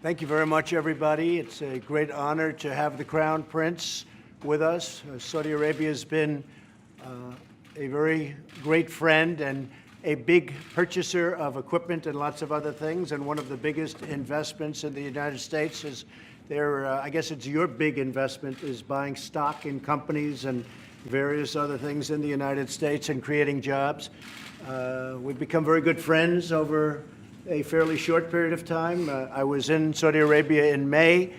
Thank you very much, everybody. It's a great honor to have the Crown Prince with us. Saudi Arabia has been a very great friend and a big purchaser of equipment and lots of other things. And one of the biggest investments in the United States is I guess it's your big investment, is buying stock in companies and various other things in the United States and creating jobs. We've become very good friends over a fairly short period of time. I was in Saudi Arabia in May,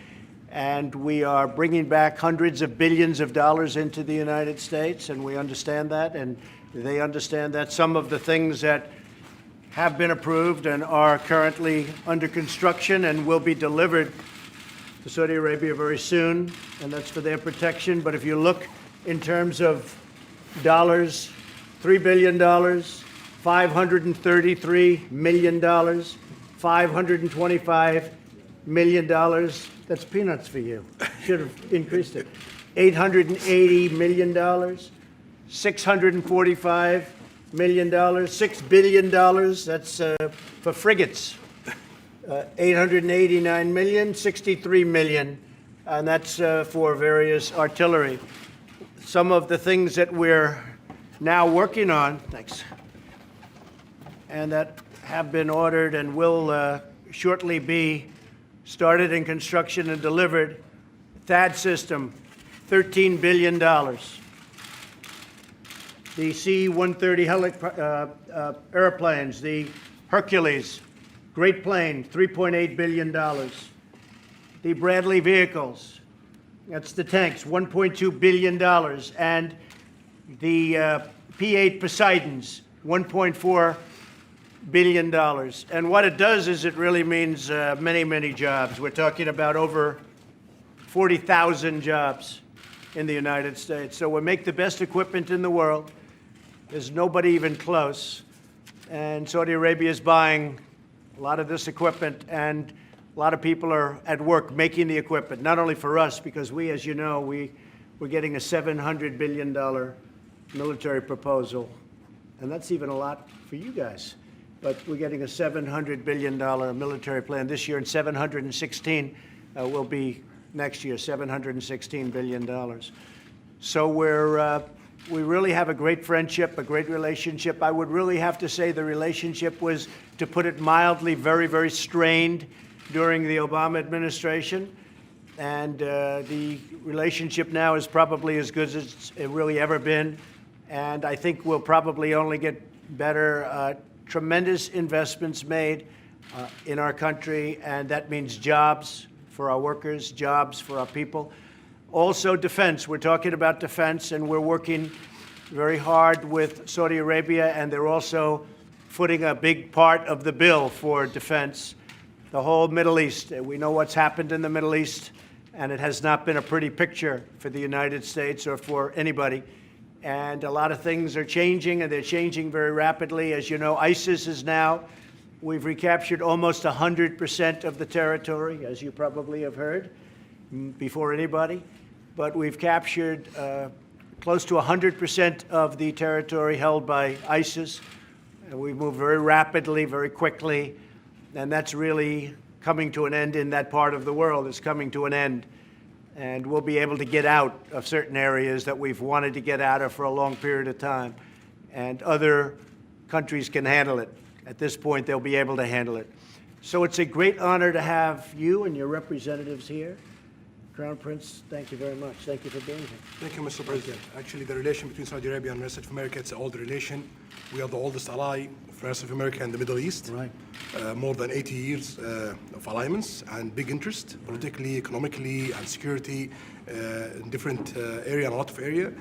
and we are bringing back hundreds of billions of dollars into the United States, and we understand that, and they understand that. Some of the things that have been approved and are currently under construction and will be delivered to Saudi Arabia very soon, and that's for their protection. But if you look in terms of dollars, $3 billion, $533 million, $525 million. That's peanuts for you. Should have increased it. $880 million, $645 million, $6 billion. That's for frigates. 889 million, 63 million, and that's for various artillery. Some of the things that we're now working on, thanks, and that have been ordered and will shortly be started in construction and delivered. THAAD system, $13 billion. The C-130 airplanes, the Hercules, great plane, $3.8 billion. The Bradley vehicles, that's the tanks, $1.2 billion. And the P-8 Poseidons, $1.4 billion. And what it does is it really means many, many jobs. We're talking about over 40,000 jobs in the United States. So we make the best equipment in the world. There's nobody even close. And Saudi Arabia is buying a lot of this equipment, and a lot of people are at work making the equipment, not only for us, because we, as you know, we're getting a $700 billion military proposal, and that's even a lot for you guys. But we're getting a $700 billion military plan this year, and 716 will be next year, $716 billion. So we really have a great friendship, a great relationship. I would really have to say the relationship was, to put it mildly, very, very strained during the Obama administration. And the relationship now is probably as good as it's really ever been. And I think we'll probably only get better. Tremendous investments made in our country, and that means jobs for our workers, jobs for our people. Also defense. We're talking about defense, and we're working very hard with Saudi Arabia, and they're also footing a big part of the bill for defense. The whole Middle East. We know what's happened in the Middle East, and it has not been a pretty picture for the United States or for anybody. And a lot of things are changing, and they're changing very rapidly. As you know, ISIS is now, we've recaptured almost 100% of the territory, as you probably have heard, before anybody. But we've captured close to 100% of the territory held by ISIS. And we've moved very rapidly, very quickly, and that's really coming to an end in that part of the world. It's coming to an end. And we'll be able to get out of certain areas that we've wanted to get out of for a long period of time. And other countries can handle it. At this point, they'll be able to handle it. So it's a great honor to have you and your representatives here. Crown Prince, thank you very much. Thank you for being here. Thank you, Mr. President. Actually, the relation between Saudi Arabia and the rest of America, it's an old relation. We are the oldest ally for the rest of America and the Middle East. Right. More than 80 years of alliance and big interest, politically, economically, and security in different area and a lot of area.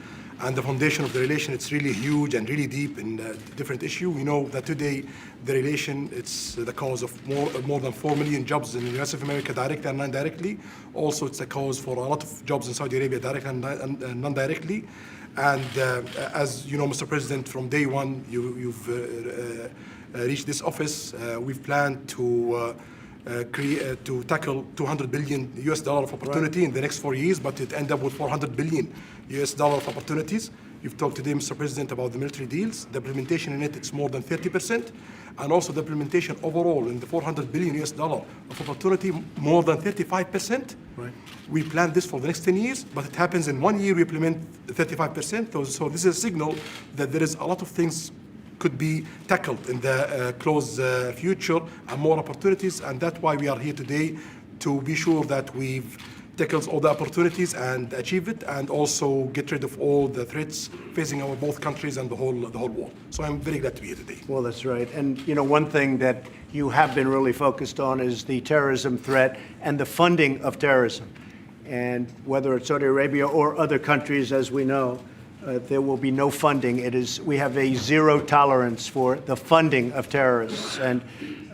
And the foundation of the relation, it's really huge and really deep in different issue. We know that today the relation, it's the cause of more than 4 million jobs in the US of America, directly and non-directly. Also, it's a cause for a lot of jobs in Saudi Arabia, directly and non-directly. And as you know, Mr. President, from day one, you've reached this office. We've planned to tackle $200 billion US of opportunity in the next 4 years, but it end up with $400 billion US of opportunities. You've talked today, Mr. President, about the military deals. The implementation in it, it's more than 30%. And also the implementation overall in the $400 billion of opportunity, more than 35%. Right. We plan this for the next 10 years, but it happens in 1 year we implement 35%. So this is a signal that there is a lot of things could be tackled in the close future and more opportunities. And that's why we are here today, to be sure that we've tackled all the opportunities and achieve it, and also get rid of all the threats facing our both countries and the whole world. So I'm very glad to be here today. Well, that's right. And, you know, one thing that you have been really focused on is the terrorism threat and the funding of terrorism. And whether it's Saudi Arabia or other countries, as we know, there will be no funding. We have a zero tolerance for the funding of terrorists. And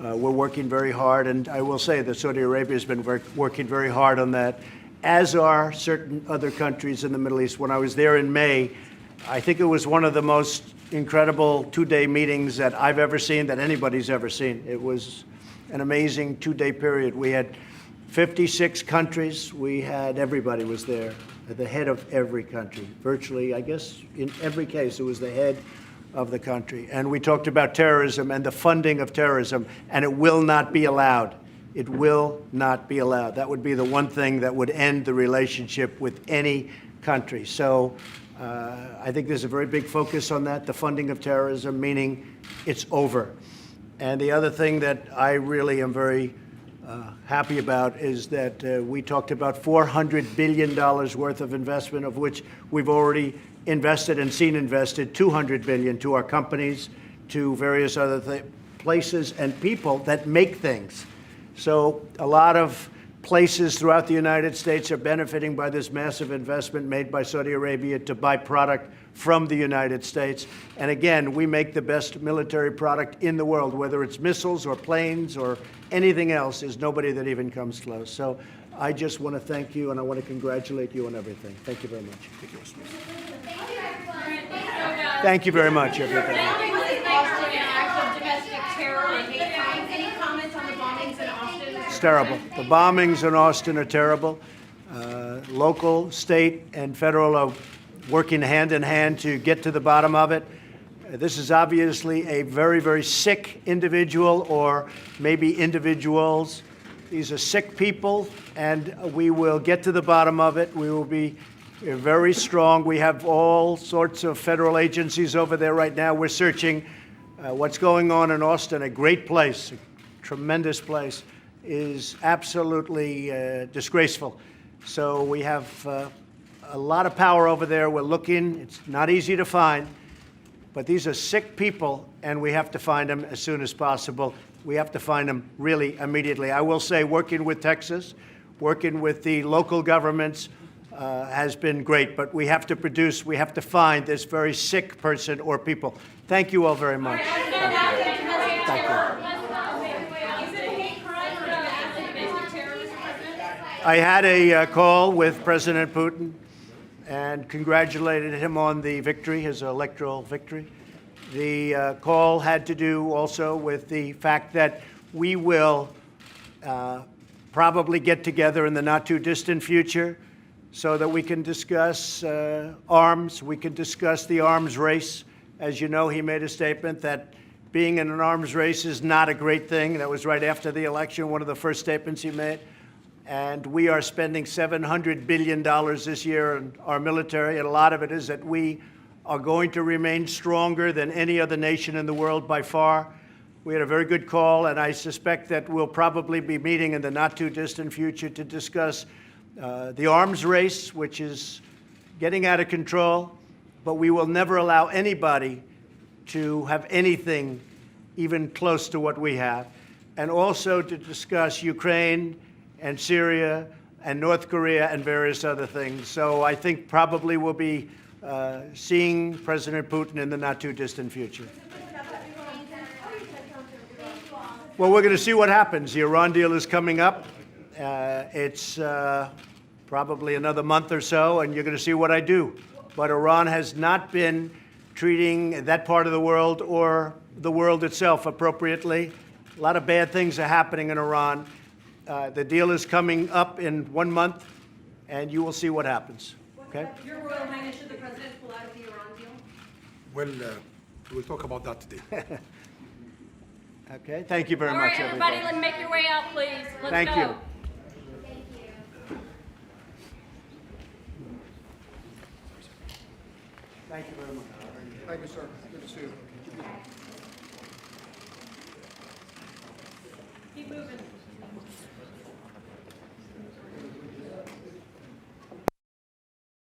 we're working very hard. And I will say that Saudi Arabia has been working very hard on that, as are certain other countries in the Middle East. When I was there in May, I think it was one of the most incredible two-day meetings that I've ever seen, that anybody's ever seen. It was an amazing two-day period. We had 56 countries. We had everybody was there, the head of every country. Virtually, I guess, in every case, it was the head of the country. And we talked about terrorism and the funding of terrorism, and it will not be allowed. It will not be allowed. That would be the one thing that would end the relationship with any country. So I think there's a very big focus on that, the funding of terrorism, meaning it's over. And the other thing that I really am very happy about is that we talked about $400 billion worth of investment, of which we've already invested and seen invested $200 billion to our companies, to various other places and people that make things. So a lot of places throughout the United States are benefiting by this massive investment made by Saudi Arabia to buy product from the United States. And again, we make the best military product in the world, whether it's missiles or planes or anything else. There's nobody that even comes close. So I just want to thank you, and I want to congratulate you on everything. Thank you very much. Thank you, Thank you very much, everybody. It's terrible. The bombings in Austin are terrible. Local, state, and federal are working hand in hand to get to the bottom of it. This is obviously a very, very sick individual, or maybe individuals. These are sick people, and we will get to the bottom of it. We will be very strong. We have all sorts of federal agencies over there right now. We're searching what's going on in Austin, a great place, a tremendous place, is absolutely disgraceful. So we have a lot of power over there. We're looking. It's not easy to find, but these are sick people, and we have to find them as soon as possible. We have to find them really immediately. I will say, working with Texas, working with the local governments, has been great, but we have to produce, we have to find this very sick person or people. Thank you all very much. Thank you. I had a call with President Putin and congratulated him on the victory, his electoral victory. The call had to do also with the fact that we will probably get together in the not-too-distant future so that we can discuss arms. We can discuss the arms race. As you know, he made a statement that being in an arms race is not a great thing. That was right after the election, one of the first statements he made. And we are spending $700 billion this year on our military, and a lot of it is that we are going to remain stronger than any other nation in the world by far. We had a very good call, and I suspect that we'll probably be meeting in the not-too-distant future to discuss the arms race, which is getting out of control, but we will never allow anybody to have anything even close to what we have. And also to discuss Ukraine and Syria and North Korea and various other things. So I think probably we'll be seeing President Putin in the not-too-distant future. Well, we're going to see what happens. The Iran deal is coming up. It's probably another month or so, and you're going to see what I do. But Iran has not been treating that part of the world or the world itself appropriately. A lot of bad things are happening in Iran. The deal is coming up in 1 month, and you will see what happens. What Okay? Your Royal Highness, should the President pull out of the Iran deal? Well, we'll talk about that today. Okay, thank you very All much, right, everybody, everybody. let's make your way out, please. Let's Thank go. you. Thank you very much. Thank you, sir. Good to see you.